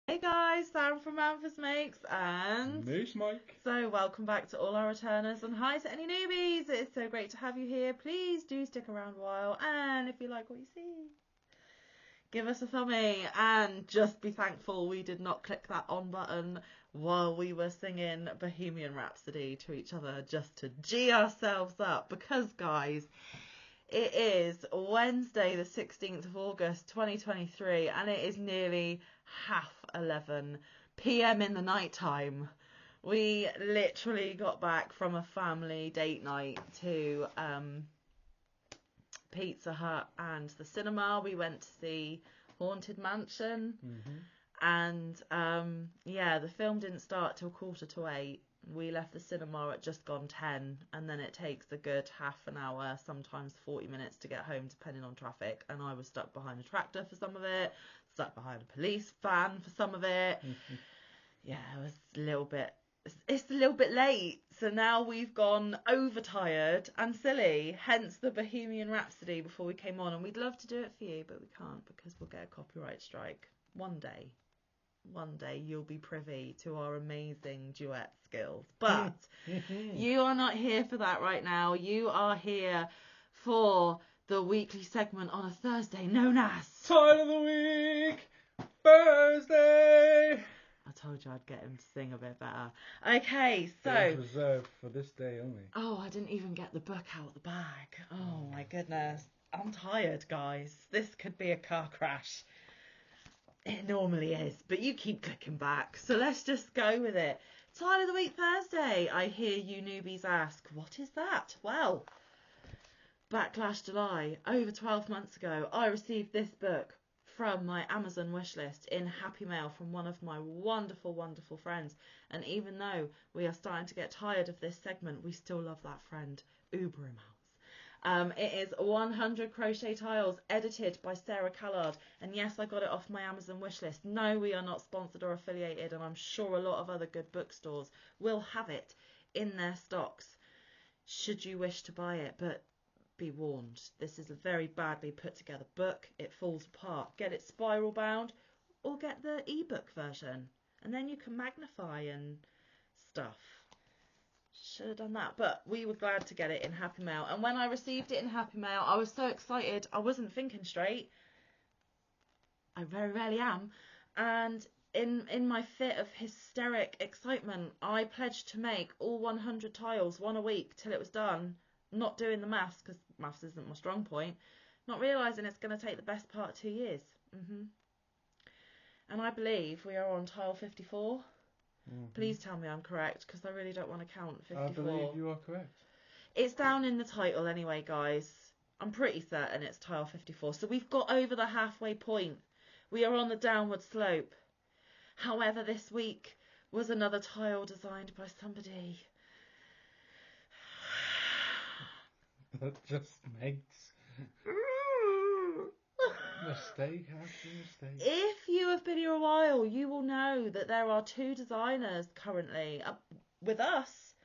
Hey guys, Sam from Manfa's Makes, and Moose Mike. so welcome back to all our returners, and hi to any newbies. It's so great to have you here. Please do stick around a while, and if you like what you see, give us a thumbie, and just be thankful we did not click that on button while we were singing Bohemian Rhapsody to each other just to G ourselves up, because guys, it is Wednesday the 16th of August 2023, and it is nearly 11 p.m. in the night time. We literally got back from a family date night to Pizza Hut and the cinema. We went to see Haunted Mansion, and the film didn't start till 7:45. We left the cinema at just gone 10, and then it takes a good half an hour, sometimes 40 minutes to get home, depending on traffic. And I was stuck behind a tractor for some of it, stuck behind a police van for some of it. Yeah, it was a little bit. It's a little bit late, so now we've gone overtired and silly. Hence the Bohemian Rhapsody before we came on, and we'd love to do it for you, but we can't because we'll get a copyright strike one day. One day you'll be privy to our amazing duet skills. But you are not here for that right now. You are here for the weekly segment on a Thursday known as Title of the Week, Thursday. I told you I'd get him to sing a bit better. Okay, so It was reserved for this day only. Oh, I didn't even get the book out of the bag. Oh my goodness. I'm tired, guys. This could be a car crash. It normally is, but you keep clicking back. So let's just go with it. Title of the Week Thursday. I hear you newbies ask, what is that? Well, Backlash July, over 12 months ago, I received this book from my Amazon wishlist in Happy Mail from one of my wonderful, wonderful friends. And even though we are starting to get tired of this segment, we still love that friend, uber amounts. It is 100 Crochet Tiles, edited by Sarah Callard. And yes, I got it off my Amazon wishlist. No, we are not sponsored or affiliated, and I'm sure a lot of other good bookstores will have it in their stocks, should you wish to buy it. But be warned, this is a very badly put together book. It falls apart. Get it spiral bound or get the ebook version, and then you can magnify and stuff. Should have done that, but we were glad to get it in Happy Mail. And when I received it in Happy Mail, I was so excited. I wasn't thinking straight. I very rarely am. And in my fit of hysteric excitement, I pledged to make all 100 tiles, one a week, till it was done. Not doing the maths, because maths isn't my strong point. Not realising it's going to take the best part of 2 years. And I believe we are on tile 54. Please tell me I'm correct, because I really don't want to count 54. I believe you are correct. It's down in the title anyway, guys. I'm pretty certain it's tile 54. So we've got over the halfway point. We are on the downward slope. However, this week was another tile designed by somebody. That just makes mistake after mistake. If you have been here a while, you will know that there are 2 designers currently with us,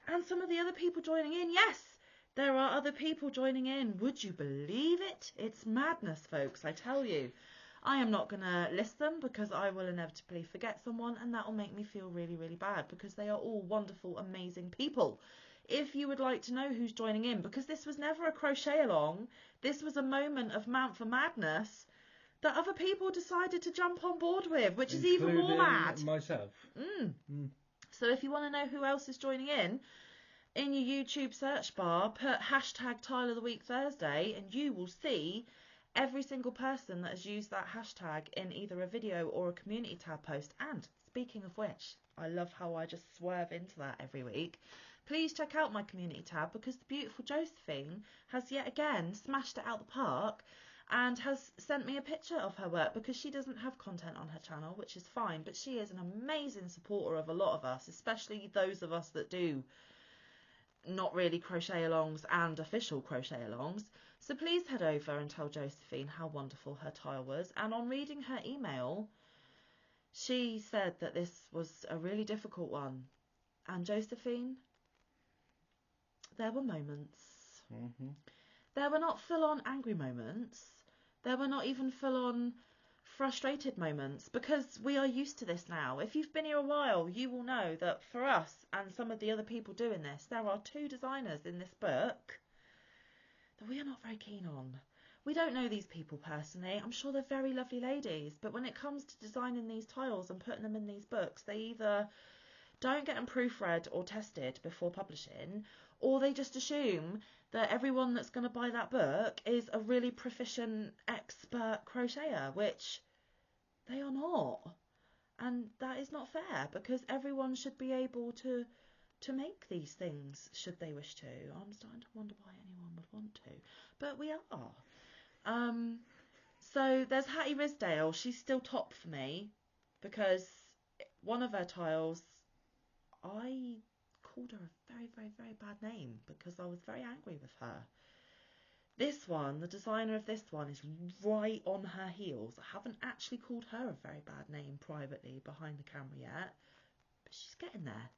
and some of the other people joining in. Yes, there are other people joining in. Would you believe it? It's madness, folks, I tell you. I am not going to list them because I will inevitably forget someone, and that will make me feel really, really bad, because they are all wonderful, amazing people. If you would like to know who's joining in, because this was never a crochet along, this was a moment of Manfa madness that other people decided to jump on board with, which is even more mad. Myself. So if you want to know who else is joining in your YouTube search bar, put hashtag Tile of the Week Thursday, and you will see every single person that has used that hashtag in either a video or a community tab post. And speaking of which, I love how I just swerve into that every week. Please check out my community tab, because the beautiful Josephine has yet again smashed it out the park and has sent me a picture of her work, because she doesn't have content on her channel, which is fine, but she is an amazing supporter of a lot of us, especially those of us that do not really crochet alongs and official crochet alongs. So please head over and tell Josephine how wonderful her tile was. And on reading her email, she said that this was a really difficult one. And Josephine, there were moments. There were not full-on angry moments. There were not even full-on frustrated moments because we are used to this now. If you've been here a while, you will know that for us and some of the other people doing this, there are 2 designers in this book that we are not very keen on. We don't know these people personally. I'm sure they're very lovely ladies, but when it comes to designing these tiles and putting them in these books, they either don't get them proofread or tested before publishing, or they just assume that everyone that's going to buy that book is a really proficient expert crocheter, which they are not. And that is not fair, because everyone should be able to make these things should they wish to. I'm starting to wonder why anyone would want to, but we are. So there's Hattie Risdale. She's still top for me because one of her tiles, I called her a very, very, very bad name because I was very angry with her. This one, the designer of this one, is right on her heels. I haven't actually called her a very bad name privately behind the camera yet, but she's getting there,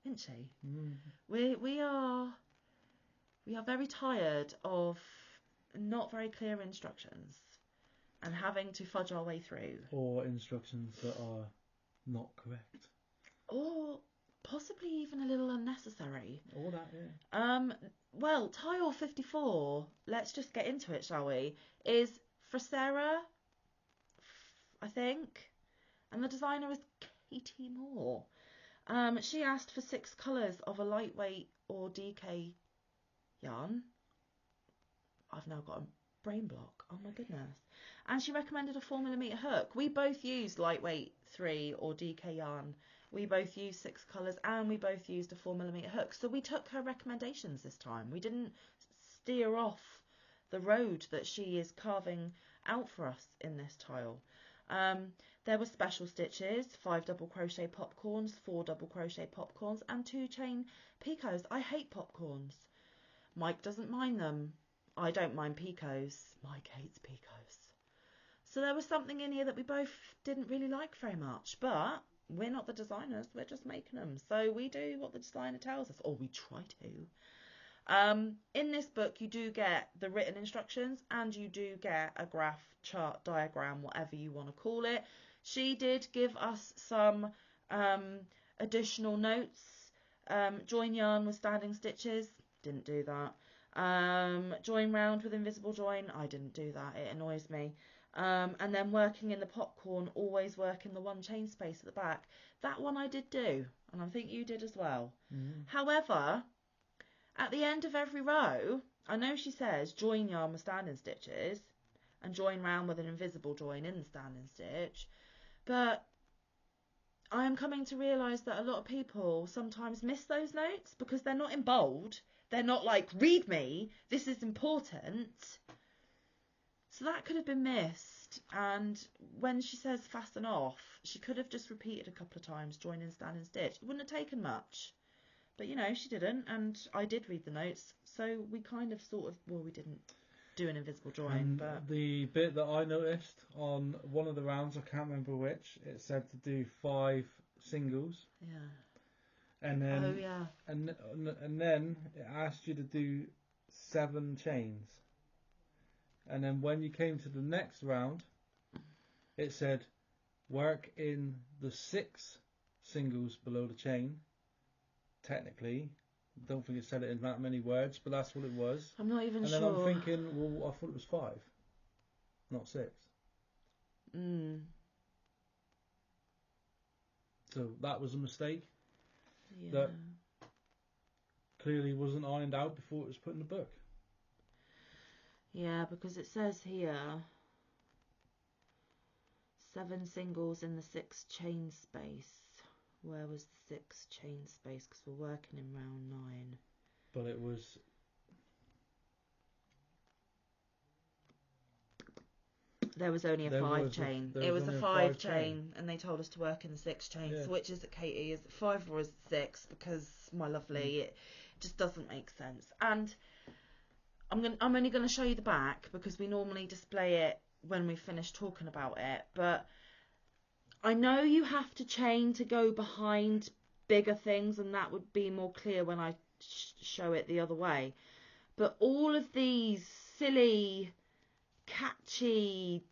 isn't she? We are very tired of not very clear instructions and having to fudge our way through. Or instructions that are not correct. Or possibly even a little unnecessary. All that, yeah. Well, tile 54, let's just get into it, shall we, is Frasera, I think, and the designer is Katie Moore. She asked for 6 colours of a lightweight or DK yarn. I've now got a brain block, oh my goodness. And she recommended a 4mm hook. We both used lightweight 3 or DK yarn. We both used 6 colours and we both used a 4mm hook. So we took her recommendations this time. We didn't steer off the road that she is carving out for us in this tile. There were special stitches, 5 double crochet popcorns, 4 double crochet popcorns and 2 chain picots. I hate popcorns. Mike doesn't mind them. I don't mind picots. Mike hates picots. So there was something in here that we both didn't really like very much, but we're not the designers, we're just making them. So we do what the designer tells us, or we try to. In this book, you do get the written instructions and you do get a graph, chart, diagram, whatever you want to call it. She did give us some additional notes. Join yarn with standing stitches, didn't do that. Join round with invisible join, I didn't do that, it annoys me. And then working in the popcorn, always work in the 1 chain space at the back. That one I did do, and I think you did as well. However, at the end of every row, I know she says join yarn with standing stitches and join round with an invisible join in the standing stitch, but I am coming to realise that a lot of people sometimes miss those notes because they're not in bold. They're not like, read me, this is important. So that could have been missed. And when she says fasten off, she could have just repeated a couple of times, join in standing stitch. It wouldn't have taken much. But, you know, she didn't. And I did read the notes. So we kind of sort of, well, we didn't do an invisible join. And but the bit that I noticed on one of the rounds, I can't remember which, it said to do 5 singles. yeah. And then, Oh, yeah. and then it asked you to do 7 chains. And then when you came to the next round, it said work in the 6 singles below the chain. Technically, don't think it said it in that many words, but that's what it was. I'm not even and sure. And then I'm thinking, well, I thought it was 5, not 6. So that was a mistake. Yeah. That clearly wasn't ironed out before it was put in the book. Yeah, because it says here 7 singles in the 6 chain space. Where was the 6 chain space? Because we're working in round 9. But it was... There was only a 5 chain. It was a 5 chain, and they told us to work in the 6 chain. Yeah. So which is it, Katie? Is it 5 or is it 6? Because, my lovely, it just doesn't make sense. And I'm only going to show you the back because we normally display it when we finish talking about it. But I know you have to chain to go behind bigger things, and that would be more clear when I show it the other way. But all of these silly, catchy,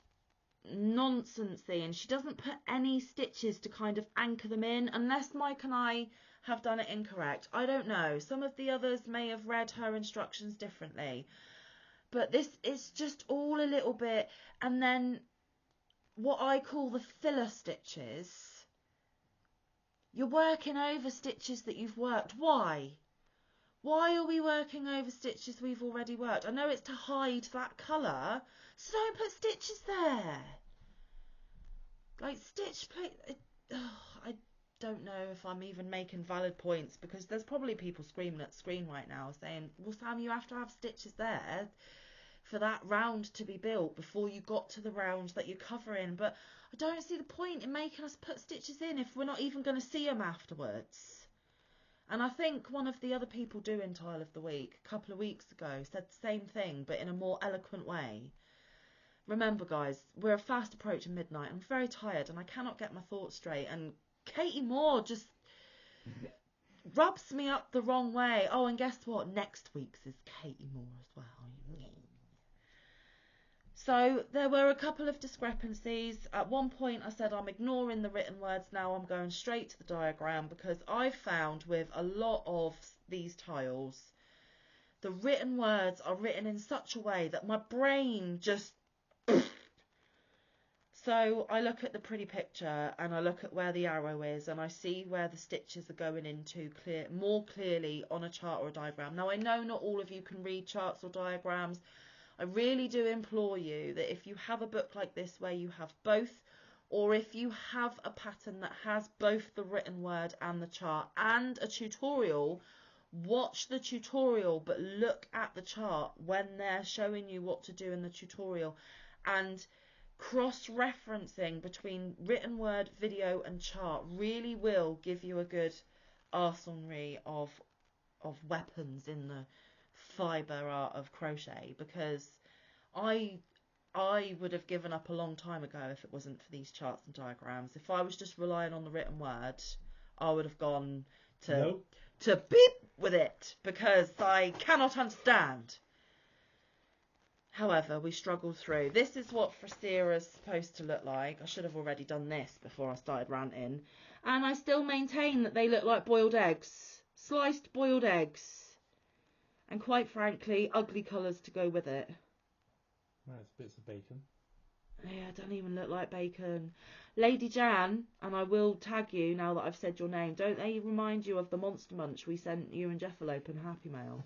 nonsensy, and she doesn't put any stitches to kind of anchor them in, unless Mike and I have done it incorrect. I don't know. Some of the others may have read her instructions differently. But this is just all a little bit, and then what I call the filler stitches. You're working over stitches that you've worked. Why? Why are we working over stitches we've already worked? I know it's to hide that colour, so don't put stitches there. Like stitch plate. I don't know if I'm even making valid points, because there's probably people screaming at the screen right now saying, well, Sam, you have to have stitches there for that round to be built before you got to the round that you're covering. But I don't see the point in making us put stitches in if we're not even going to see them afterwards. And I think one of the other people doing Tile of the Week a couple of weeks ago said the same thing, but in a more eloquent way. Remember, guys, we're fast approaching midnight. I'm very tired and I cannot get my thoughts straight. And Katie Moore just rubs me up the wrong way. Oh, and guess what? Next week's is Katie Moore as well. So there were a couple of discrepancies. At one point I said I'm ignoring the written words, now I'm going straight to the diagram, because I've found with a lot of these tiles, the written words are written in such a way that my brain just... So I look at the pretty picture and I look at where the arrow is and I see where the stitches are going into more clearly on a chart or a diagram. Now I know not all of you can read charts or diagrams. I really do implore you that if you have a book like this where you have both, or if you have a pattern that has both the written word and the chart and a tutorial, watch the tutorial but look at the chart when they're showing you what to do in the tutorial, and cross-referencing between written word, video and chart really will give you a good arsenal of weapons in the fibre art of crochet, because I would have given up a long time ago if it wasn't for these charts and diagrams. If I was just relying on the written word, I would have gone to beep with it, because I cannot understand. However, we struggled through. This is what Frasera is supposed to look like. I should have already done this before I started ranting. And I still maintain that they look like boiled eggs. Sliced boiled eggs. And quite frankly, ugly colours to go with it. That's bits of bacon. Yeah, don't even look like bacon. Lady Jan, and I will tag you now that I've said your name, don't they remind you of the Monster Munch we sent you and Jeffalope in Happy Mail?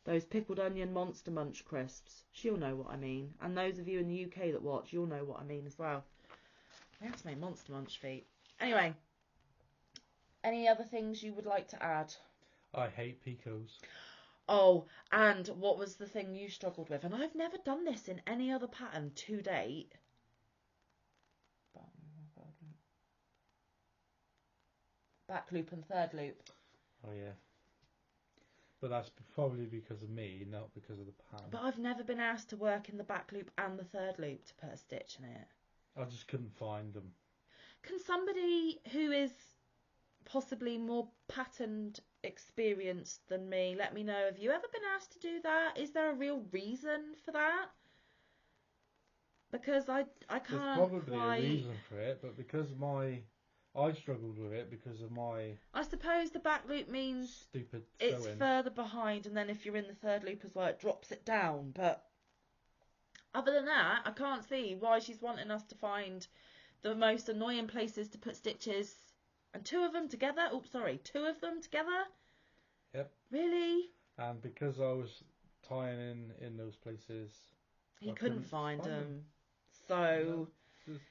Those pickled onion Monster Munch crisps. She'll know what I mean. And those of you in the UK that watch, you'll know what I mean as well. I have to make Monster Munch feet. Anyway, any other things you would like to add? I hate picots. Oh, and what was the thing you struggled with? And I've never done this in any other pattern to date. Back loop and third loop. Oh yeah. But that's probably because of me, not because of the pattern. But I've never been asked to work in the back loop and the third loop to put a stitch in it. I just couldn't find them. Can somebody who is possibly more patterned experienced than me let me know? Have you ever been asked to do that? Is there a real reason for that? Because I can't. There's probably quite... a reason for it, but because I struggled with it because of my... I suppose the back loop means stupid it's sewing. further behind, and then if you're in the third loop as well, it drops it down. But other than that, I can't see why she's wanting us to find the most annoying places to put stitches. And two of them together? Two of them together? Yep. Really? And because I was tying in those places, He I couldn't couldn't find find them. So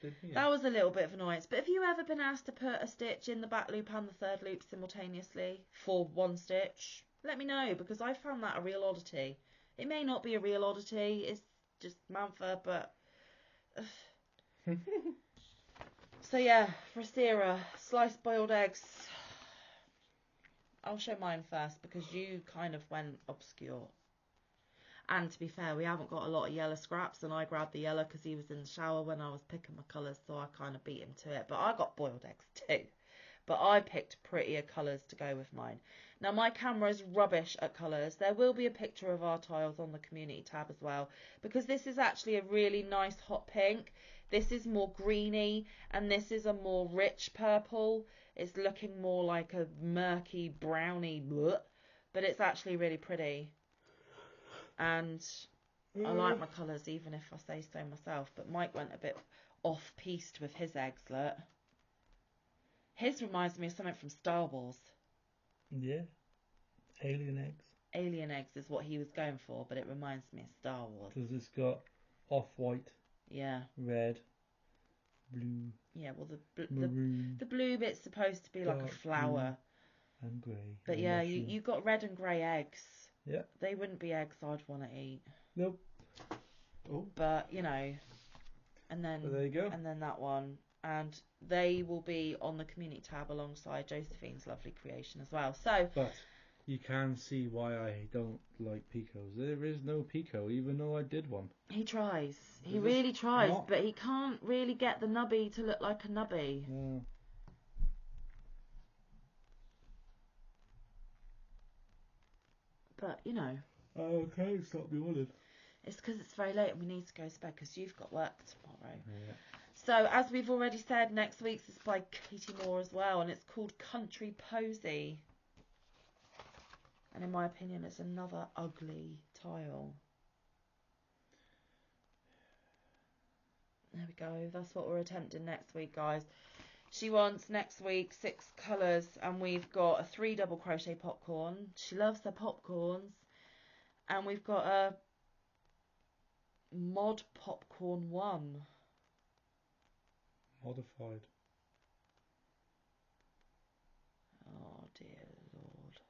that that was a little bit of annoyance. But have you ever been asked to put a stitch in the back loop and the third loop simultaneously for one stitch? Let me know, because I found that a real oddity. It may not be a real oddity, it's just Manfa, but... So yeah, Frasera, sliced boiled eggs. I'll show mine first, because you kind of went obscure. And to be fair, we haven't got a lot of yellow scraps, and I grabbed the yellow because he was in the shower when I was picking my colours, so I kind of beat him to it. But I got boiled eggs too. But I picked prettier colours to go with mine. Now, my camera is rubbish at colours. There will be a picture of our tiles on the community tab as well, because this is actually a really nice hot pink. This is more greeny, and this is a more rich purple. It's looking more like a murky browny bleh, but it's actually really pretty. And I like my colours, even if I say so myself. But Mike went a bit off-piste with his eggs, look. His reminds me of something from Star Wars. Yeah. Alien eggs. Alien eggs is what he was going for, but it reminds me of Star Wars. Because it's got off-white, Yeah. red, blue, Yeah, well, maroon, the blue bit's supposed to be like a dark flower. blue, and grey. But and yeah, mushroom. you got red and grey eggs. Yeah. They wouldn't be eggs I'd want to eat. Nope. Oh. But, you know, and then But there you go. And then that one. And they will be on the community tab alongside Josephine's lovely creation as well. So, But you can see why I don't like picos. There is no pico, even though I did one. he tries. He There's really just tries, not. but he can't really get the nubby to look like a nubby. No. But, you know. Okay, stop yawning. It's because it's very late and we need to go to bed because you've got work tomorrow. Yeah. So, as we've already said, next week's is by Katie Moore as well, and it's called Country Posy. And in my opinion, it's another ugly tile. There we go. That's what we're attempting next week, guys. She wants next week 6 colours, and we've got a 3 double crochet popcorn. She loves her popcorns. And we've got a mod popcorn 1. Modified. Oh dear Lord.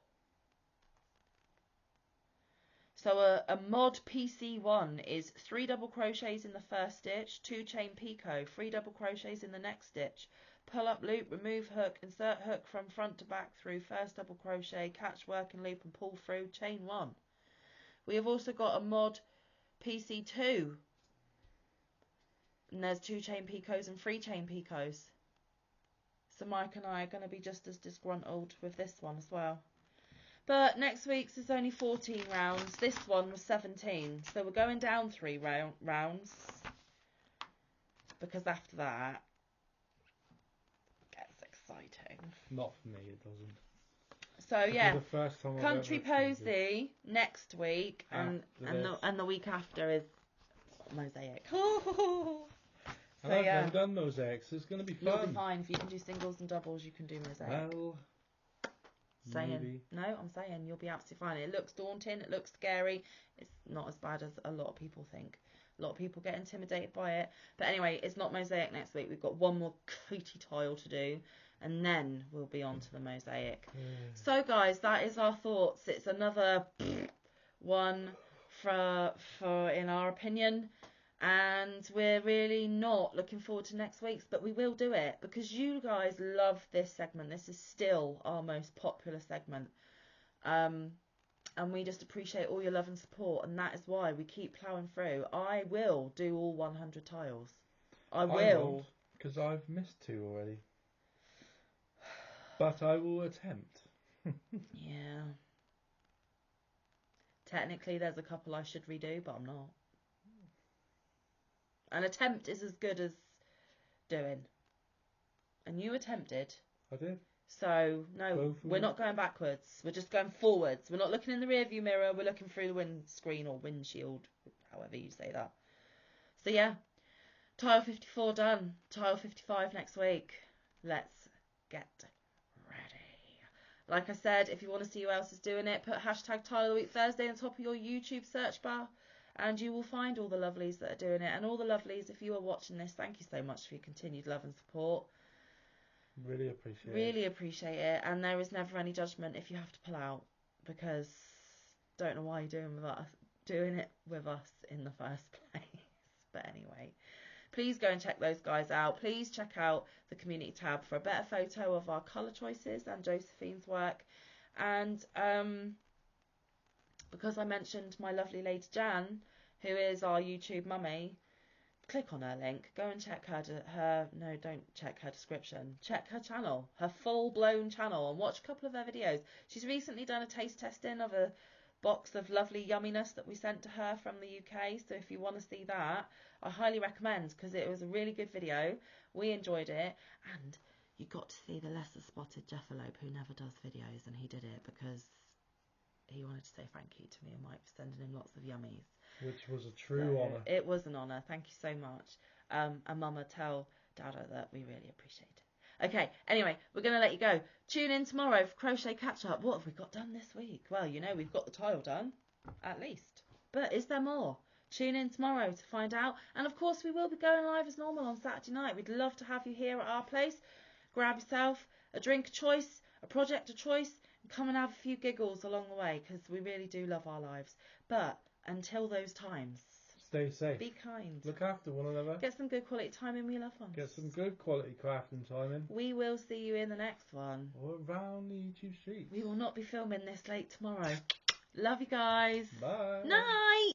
So a mod PC1 is 3 double crochets in the first stitch, 2 chain picot, 3 double crochets in the next stitch, pull up loop, remove hook, insert hook from front to back through first double crochet, catch working loop and pull through, chain 1. We have also got a mod PC2, and there's 2 chain picots and 3 chain picots. So Mike and I are going to be just as disgruntled with this one as well. But next week's is only 14 rounds. This one was 17. So we're going down 3 rounds. Because after that, it gets exciting. Not for me, it doesn't. So yeah, the first time Country I've ever Posy next week, and the week after is Mosaic. And I've never done mosaics. It's going to be fun. You'll be fine. If you can do singles and doubles, you can do mosaic. Well, maybe. No, I'm saying you'll be absolutely fine. It looks daunting. It looks scary. It's not as bad as a lot of people think. A lot of people get intimidated by it. But anyway, it's not mosaic next week. We've got one more Katie tile to do, and then we'll be on to the mosaic. So, guys, that is our thoughts. It's another one for in our opinion. And we're really not looking forward to next week's, but we will do it because you guys love this segment. This is still our most popular segment. And we just appreciate all your love and support, and that is why we keep ploughing through. I will do all 100 tiles. I will. Because I've missed 2 already. But I will attempt. Yeah. Technically, there's a couple I should redo, but I'm not. An attempt is as good as doing. And you attempted. I did. So, no, we're not going backwards. We're just going forwards. We're not looking in the rearview mirror. We're looking through the windscreen or windshield, however you say that. So, yeah. Tile 54 done. Tile 55 next week. Let's get ready. Like I said, if you want to see who else is doing it, put hashtag Tile of the Week Thursday on top of your YouTube search bar. And you will find all the lovelies that are doing it. And all the lovelies, if you are watching this, thank you so much for your continued love and support. Really appreciate it. Really appreciate it. And there is never any judgment if you have to pull out. Because don't know why you're doing it with us in the first place. But anyway, please go and check those guys out. Please check out the community tab for a better photo of our colour choices and Josephine's work. And because I mentioned my lovely lady Jan, who is our YouTube mummy, click on her link. Go and check no, don't check her description. Check her channel, her full-blown channel, and watch a couple of her videos. She's recently done a taste testing of box of lovely yumminess that we sent to her from the UK. So if you want to see that, I highly recommend, because it was a really good video. We enjoyed it, and you got to see the lesser spotted Jeffalope who never does videos, and he did it because he wanted to say thank you to me and Mike for sending him lots of yummies. Which was a true honour. It was an honour. Thank you so much. And Mama, tell Dada that we really appreciate it. Okay, anyway, we're going to let you go. Tune in tomorrow for Crochet Catch Up. What have we got done this week? Well, you know, we've got the tile done, at least. But is there more? Tune in tomorrow to find out. And of course, we will be going live as normal on Saturday night. We'd love to have you here at our place. Grab yourself a drink of choice, a project of choice, and come and have a few giggles along the way, because we really do love our lives. But until those times, stay safe. Be kind. Look after one another. Get some good quality time in with your loved ones. Get some good quality crafting time in. We will see you in the next one. Or around the YouTube streets. We will not be filming this late tomorrow. Love you guys. Bye. Night.